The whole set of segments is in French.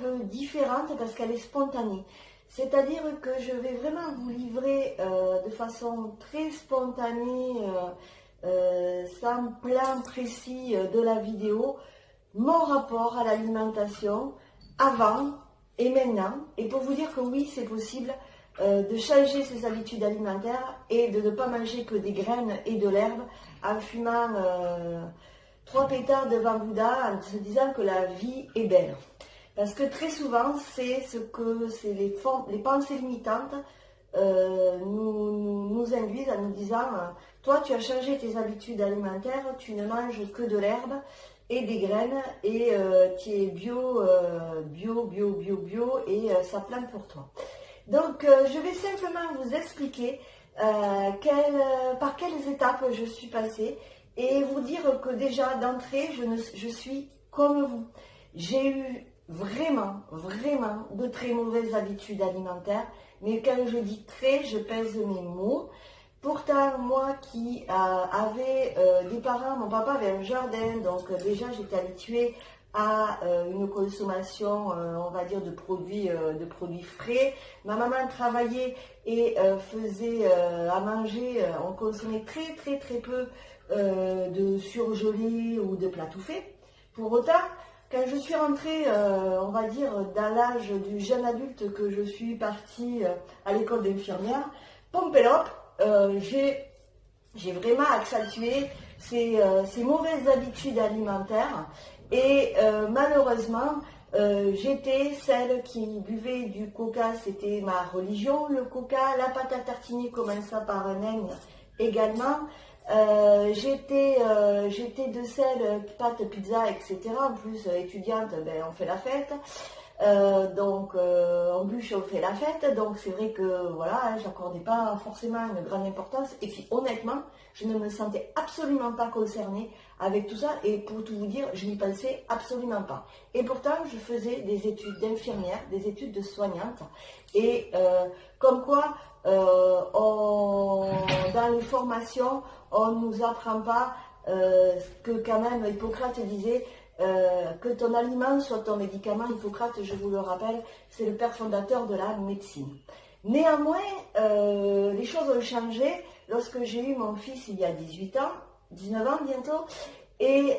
peu différente parce qu'elle est spontanée. C'est-à-dire que je vais vraiment vous livrer de façon très spontanée, sans plan précis de la vidéo, mon rapport à l'alimentation avant et maintenant. Et pour vous dire que oui, c'est possible de changer ses habitudes alimentaires et de ne pas manger que des graines et de l'herbe en fumant 3 pétards devant Bouddha en se disant que la vie est belle. Parce que très souvent, c'est les pensées limitantes nous induisent en nous disant toi, tu as changé tes habitudes alimentaires, tu ne manges que de l'herbe et des graines et tu es bio et ça plante pour toi. Donc, je vais simplement vous expliquer par quelles étapes je suis passée et vous dire que déjà d'entrée, je suis comme vous. J'ai eu vraiment de très mauvaises habitudes alimentaires, mais quand je dis très, je pèse mes mots. Pourtant, moi qui avais des parents, mon papa avait un jardin, donc déjà j'étais habituée à une consommation, on va dire, de produits frais. Ma maman travaillait et faisait à manger, on consommait très peu de surgelés ou de plats tout faits. Pour autant, quand je suis rentrée, on va dire, dans l'âge du jeune adulte que je suis partie à l'école d'infirmière, pompelope, j'ai vraiment accentué ces mauvaises habitudes alimentaires et malheureusement, j'étais celle qui buvait du coca, c'était ma religion, le coca, la pâte à tartiner commença par un N également. J'étais de celles pâtes, pizza, etc. En plus, étudiante, ben, on fait la fête. Donc en bûche on fait la fête, donc c'est vrai que voilà, j'accordais pas forcément une grande importance et puis honnêtement je ne me sentais absolument pas concernée avec tout ça et pour tout vous dire je n'y pensais absolument pas et pourtant je faisais des études d'infirmière, des études de soignante et comme quoi dans les formations on ne nous apprend pas que quand même Hippocrate disait que ton aliment soit ton médicament. Hippocrate, je vous le rappelle, c'est le père fondateur de la médecine. Néanmoins, les choses ont changé lorsque j'ai eu mon fils il y a 19 ans bientôt, et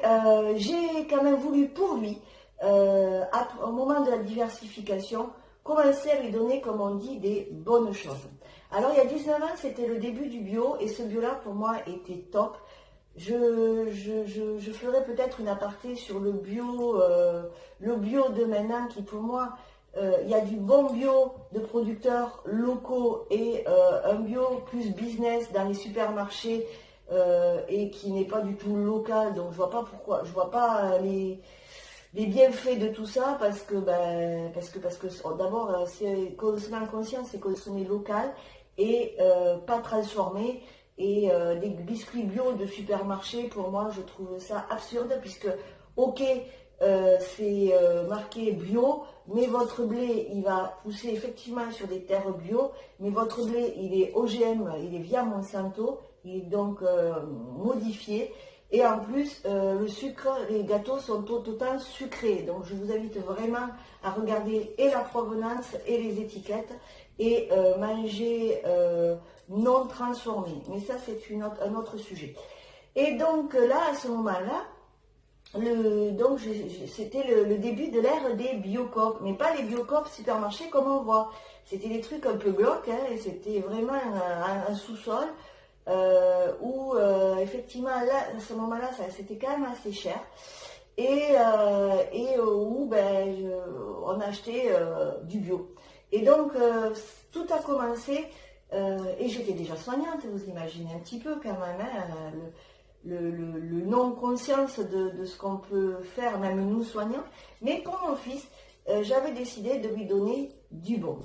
j'ai quand même voulu pour lui, au moment de la diversification, commencer à lui donner, comme on dit, des bonnes choses. Alors il y a 19 ans, c'était le début du bio, et ce bio-là pour moi était top. Je ferai peut-être une aparté sur le bio de maintenant qui pour moi, il y a du bon bio de producteurs locaux et un bio plus business dans les supermarchés et qui n'est pas du tout local. Donc je vois pas pourquoi, je vois pas les bienfaits de tout ça parce que d'abord consommer en conscience, c'est consommer local et pas transformé. Et des biscuits bio de supermarché, pour moi, je trouve ça absurde, puisque, ok, c'est marqué bio, mais votre blé, il va pousser effectivement sur des terres bio, mais votre blé, il est OGM, il est via Monsanto, il est donc modifié, et en plus, le sucre, les gâteaux sont autant sucrés, donc je vous invite vraiment à regarder et la provenance et les étiquettes, et manger non transformé. Mais ça, c'est un autre sujet. Et donc là, à ce moment-là, c'était le début de l'ère des Biocoop, mais pas les Biocoop supermarchés comme on voit. C'était des trucs un peu glauques, hein, et c'était vraiment un sous-sol où effectivement, là, à ce moment-là, c'était quand même assez cher. Et où on achetait du bio. Et donc, tout a commencé, et j'étais déjà soignante, vous imaginez un petit peu quand même, hein, le non-conscience de ce qu'on peut faire, même nous soignants. Mais pour mon fils, j'avais décidé de lui donner du bon.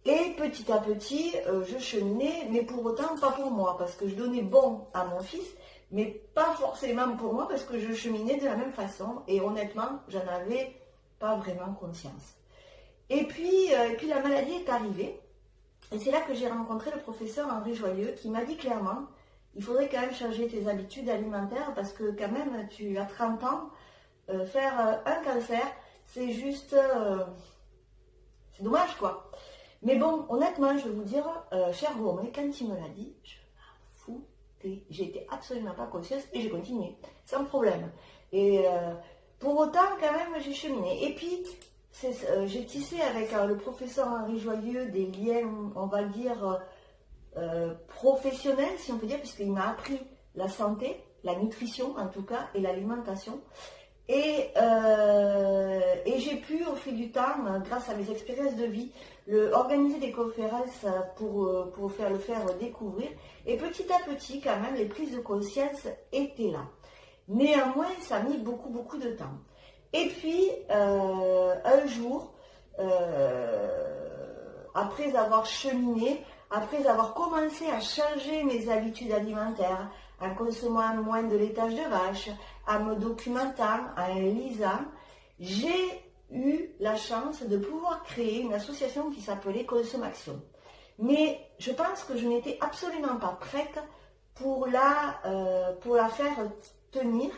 Et petit à petit, je cheminais, mais pour autant pas pour moi, parce que je donnais bon à mon fils, mais pas forcément pour moi, parce que je cheminais de la même façon, et honnêtement, j'en avais pas vraiment conscience. Et puis la maladie est arrivée, et c'est là que j'ai rencontré le professeur Henri Joyeux, qui m'a dit clairement, il faudrait quand même changer tes habitudes alimentaires, parce que quand même, tu as 30 ans, faire un cancer, c'est juste c'est dommage quoi. Mais bon, honnêtement, je vais vous dire, cher gourmet, quand il me l'a dit, je m'en foutais. J'étais absolument pas consciente et j'ai continué, sans problème. Et pour autant, quand même, j'ai cheminé. Et puis, j'ai tissé avec le professeur Henri Joyeux des liens, on va dire, professionnels, si on peut dire, puisqu'il m'a appris la santé, la nutrition en tout cas, et l'alimentation. Et j'ai pu, au fil du temps, grâce à mes expériences de vie, organiser des conférences pour le faire découvrir. Et petit à petit, quand même, les prises de conscience étaient là. Néanmoins, ça a mis beaucoup, beaucoup de temps. Et puis, un jour, après avoir cheminé, après avoir commencé à changer mes habitudes alimentaires, en consommant moins de laitage de vache, en me documentant, en lisant, j'ai eu la chance de pouvoir créer une association qui s'appelait Consommation. Mais je pense que je n'étais absolument pas prête pour la faire tenir.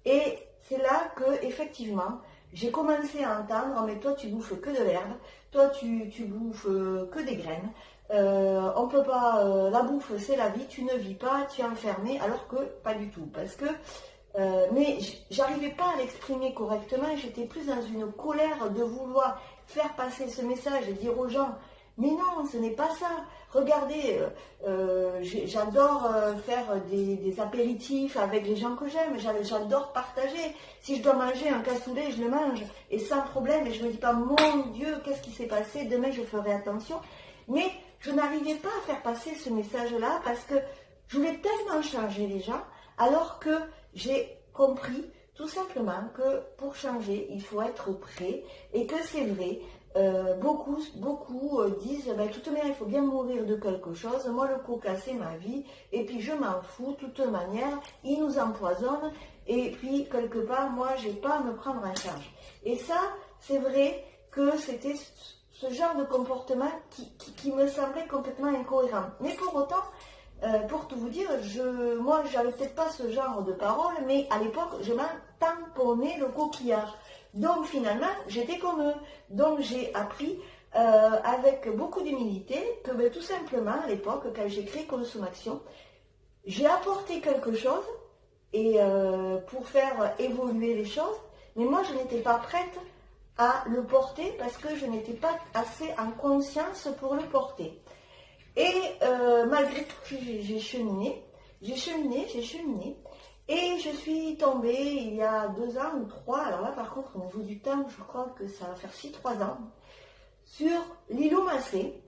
Et c'est là que, effectivement, j'ai commencé à entendre, mais toi tu bouffes que de l'herbe, toi tu bouffes que des graines, on peut pas, la bouffe c'est la vie, tu ne vis pas, tu es enfermé, alors que pas du tout, parce que, mais j'arrivais pas à l'exprimer correctement, j'étais plus dans une colère de vouloir faire passer ce message et dire aux gens, mais non, ce n'est pas ça. Regardez, j'adore faire des apéritifs avec les gens que j'aime, j'adore partager. Si je dois manger un cassoulet, je le mange, et sans problème, et je ne me dis pas, mon Dieu, qu'est-ce qui s'est passé, demain je ferai attention. Mais je n'arrivais pas à faire passer ce message-là, parce que je voulais tellement changer les gens, alors que j'ai compris tout simplement que pour changer, il faut être prêt, et que c'est vrai. Beaucoup disent, de toute manière, il faut bien mourir de quelque chose. Moi, le coca, c'est ma vie. Et puis, je m'en fous. De toute manière, il nous empoisonne. Et puis, quelque part, moi, j'ai pas à me prendre en charge. Et ça, c'est vrai que c'était ce genre de comportement qui me semblait complètement incohérent. Mais pour autant, pour tout vous dire, moi, j'avais peut-être pas ce genre de parole, mais à l'époque, je m'en tamponnais le coquillage. Donc finalement, j'étais comme eux. Donc j'ai appris avec beaucoup d'humilité que tout simplement, à l'époque, quand j'ai créé Consommation, j'ai apporté quelque chose et pour faire évoluer les choses, mais moi je n'étais pas prête à le porter parce que je n'étais pas assez en conscience pour le porter. Et malgré tout, j'ai cheminé. Et je suis tombée il y a 2 ans ou 3, alors là par contre au niveau du temps, je crois que ça va faire 3 ans, sur Lilo Massé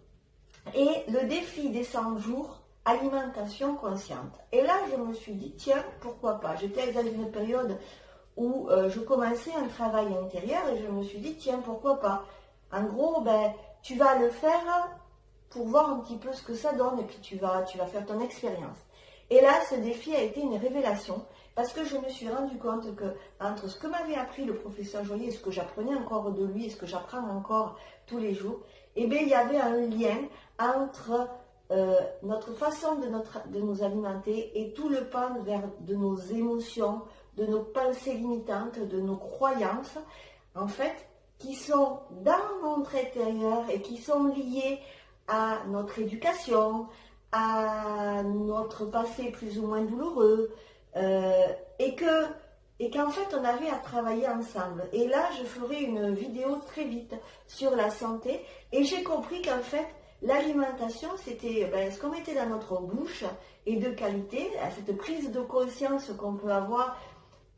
et le défi des 100 jours alimentation consciente. Et là je me suis dit, tiens, pourquoi pas. J'étais dans une période où je commençais un travail intérieur et je me suis dit, tiens, pourquoi pas. En gros, tu vas le faire pour voir un petit peu ce que ça donne et puis tu vas faire ton expérience. Et là, ce défi a été une révélation parce que je me suis rendu compte que entre ce que m'avait appris le professeur Joyeux et ce que j'apprenais encore de lui et ce que j'apprends encore tous les jours, il y avait un lien entre notre façon de nous alimenter et tout le pan de nos émotions, de nos pensées limitantes, de nos croyances, en fait, qui sont dans notre intérieur et qui sont liées à notre éducation, à notre passé plus ou moins douloureux, et qu'en fait on avait à travailler ensemble. Et là je ferai une vidéo très vite sur la santé et j'ai compris qu'en fait l'alimentation c'était ce qu'on mettait dans notre bouche et de qualité, à cette prise de conscience qu'on peut avoir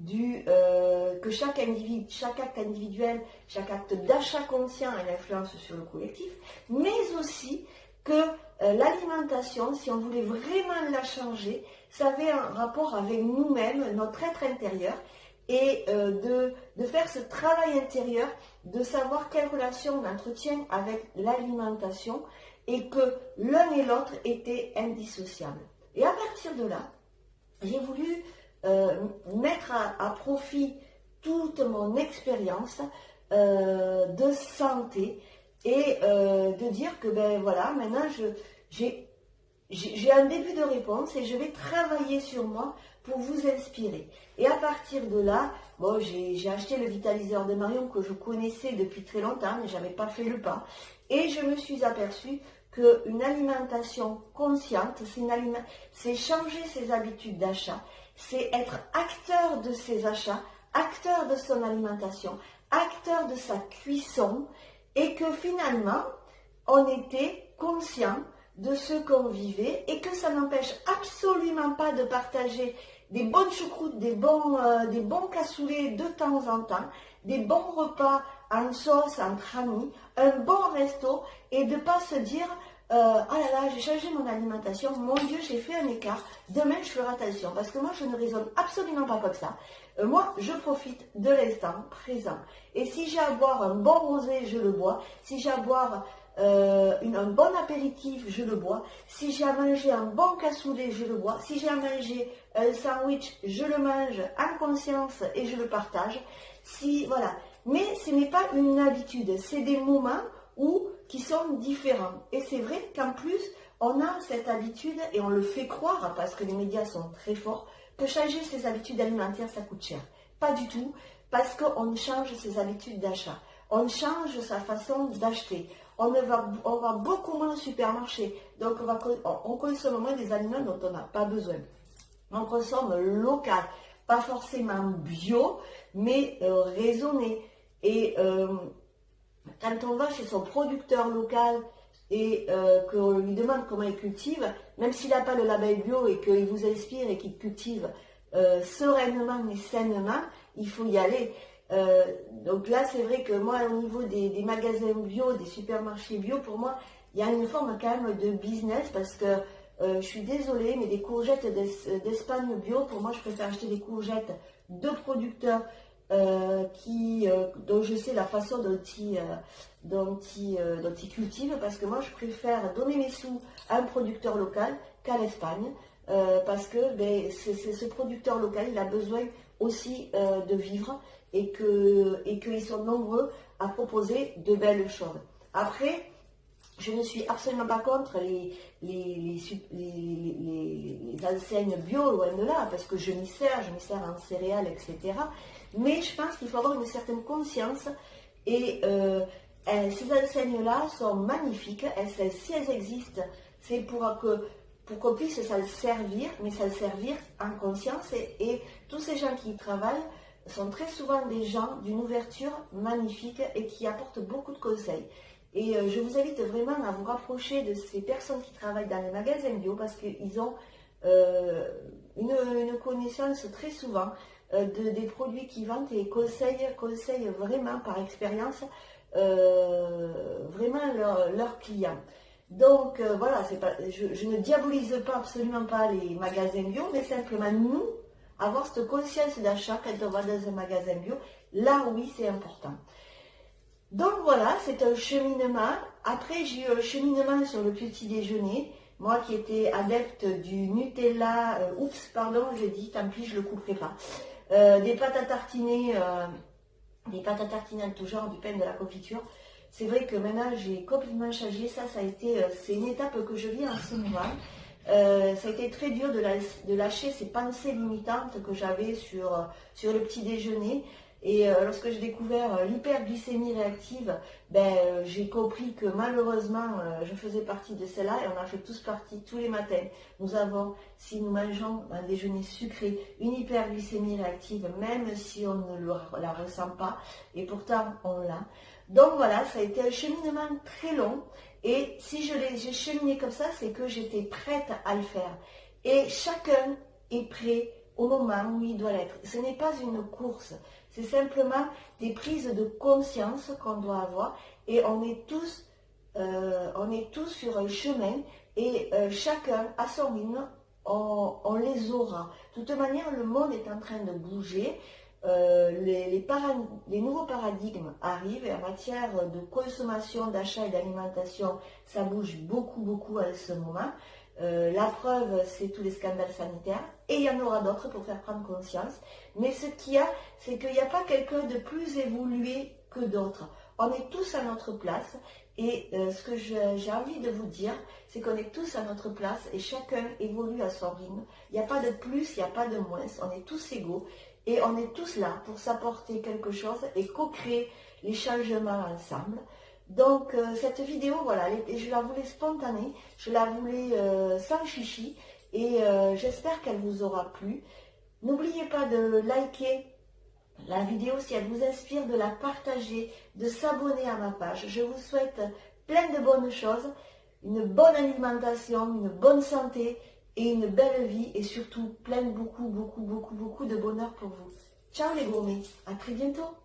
que chaque acte individuel, chaque acte d'achat conscient a une influence sur le collectif, mais aussi que l'alimentation, si on voulait vraiment la changer, ça avait un rapport avec nous-mêmes, notre être intérieur, et de faire ce travail intérieur, de savoir quelle relation on entretient avec l'alimentation, et que l'un et l'autre étaient indissociables. Et à partir de là, j'ai voulu mettre à profit toute mon expérience de santé et de dire que maintenant j'ai un début de réponse et je vais travailler sur moi pour vous inspirer. Et à partir de là, j'ai acheté le vitaliseur de Marion que je connaissais depuis très longtemps, mais je n'avais pas fait le pas. Et je me suis aperçue qu'une alimentation consciente, c'est changer ses habitudes d'achat, c'est être acteur de ses achats, acteur de son alimentation, acteur de sa cuisson, et que finalement, on était conscient de ce qu'on vivait et que ça n'empêche absolument pas de partager des bonnes choucroutes, des bons cassoulets de temps en temps, des bons repas en sauce entre amis, un bon resto, et de ne pas se dire ah là là, j'ai changé mon alimentation, mon Dieu, j'ai fait un écart, demain je ferai attention. Parce que moi, je ne raisonne absolument pas comme ça. Moi, je profite de l'instant présent. Et si j'ai à boire un bon rosé, je le bois. Si j'ai à boire un bon apéritif, je le bois. Si j'ai à manger un bon cassoulet, je le bois. Si j'ai à manger un sandwich, je le mange en conscience et je le partage. Voilà. Mais ce n'est pas une habitude, c'est des moments qui sont différents. Et c'est vrai qu'en plus, on a cette habitude, et on le fait croire, parce que les médias sont très forts, que changer ses habitudes alimentaires, ça coûte cher. Pas du tout, parce qu'on change ses habitudes d'achat. On change sa façon d'acheter. On va beaucoup moins au supermarché. Donc, on consomme moins des aliments dont on n'a pas besoin. On consomme local, pas forcément bio, mais raisonné. Et quand on va chez son producteur local et qu'on lui demande comment il cultive, même s'il n'a pas le label bio et qu'il vous inspire et qu'il cultive sereinement mais sainement, il faut y aller. Donc là, c'est vrai que moi, au niveau des magasins bio, des supermarchés bio, pour moi, il y a une forme quand même de business, parce que je suis désolée, mais des courgettes d'Espagne bio, pour moi, je préfère acheter des courgettes de producteurs dont je sais la façon dont ils cultivent, parce que moi je préfère donner mes sous à un producteur local qu'à l'Espagne, parce que ce producteur local, il a besoin aussi de vivre, et qu'ils sont nombreux à proposer de belles choses. Après, je ne suis absolument pas contre les enseignes bio, loin de là, parce que je m'y sers en céréales, etc. Mais je pense qu'il faut avoir une certaine conscience, et ces enseignes-là sont magnifiques. Si elles existent, c'est pour qu'on puisse s'en servir, mais s'en servir en conscience, et tous ces gens qui y travaillent sont très souvent des gens d'une ouverture magnifique et qui apportent beaucoup de conseils. Et je vous invite vraiment à vous rapprocher de ces personnes qui travaillent dans les magasins bio, parce qu'ils ont une connaissance très souvent des produits qu'ils vendent, et conseillent vraiment par expérience vraiment leurs clients. Donc voilà, je ne diabolise absolument pas les magasins bio, mais simplement nous, avoir cette conscience d'achat quand on va dans un magasin bio, là oui, c'est important. Donc voilà, c'est un cheminement. Après, j'ai eu un cheminement sur le petit déjeuner. Moi qui étais adepte du Nutella, j'ai dit, tant pis, je ne le couperai pas. Des pâtes à tartiner en tout genre, du pain, de la confiture. C'est vrai que maintenant, j'ai complètement changé. C'est une étape que je vis en ce moment. Ça a été très dur de lâcher ces pensées limitantes que j'avais sur le petit déjeuner. Et lorsque j'ai découvert l'hyperglycémie réactive, j'ai compris que malheureusement, je faisais partie de celle-là, et on en fait tous partie tous les matins. Nous avons, si nous mangeons un déjeuner sucré, une hyperglycémie réactive, même si on ne la ressent pas, et pourtant on l'a. Donc voilà, ça a été un cheminement très long, et si j'ai cheminé comme ça, c'est que j'étais prête à le faire. Et chacun est prêt au moment où il doit l'être. Ce n'est pas une course, c'est simplement des prises de conscience qu'on doit avoir, et on est tous sur un chemin, et chacun à son rythme, on les aura. De toute manière, le monde est en train de bouger. Les nouveaux paradigmes arrivent, et en matière de consommation, d'achat et d'alimentation, ça bouge beaucoup, beaucoup à ce moment. La preuve, c'est tous les scandales sanitaires, et il y en aura d'autres pour faire prendre conscience. Mais ce qu'il y a, c'est qu'il n'y a pas quelqu'un de plus évolué que d'autres. On est tous à notre place, et ce que j'ai envie de vous dire, c'est qu'on est tous à notre place, et chacun évolue à son rythme. Il n'y a pas de plus, il n'y a pas de moins, on est tous égaux. Et on est tous là pour s'apporter quelque chose et co-créer les changements ensemble. Donc cette vidéo, voilà, je la voulais spontanée, je la voulais sans chichi, et j'espère qu'elle vous aura plu. N'oubliez pas de liker la vidéo si elle vous inspire, de la partager, de s'abonner à ma page. Je vous souhaite plein de bonnes choses, une bonne alimentation, une bonne santé et une belle vie, et surtout beaucoup de bonheur pour vous. Ciao les gourmets, à très bientôt.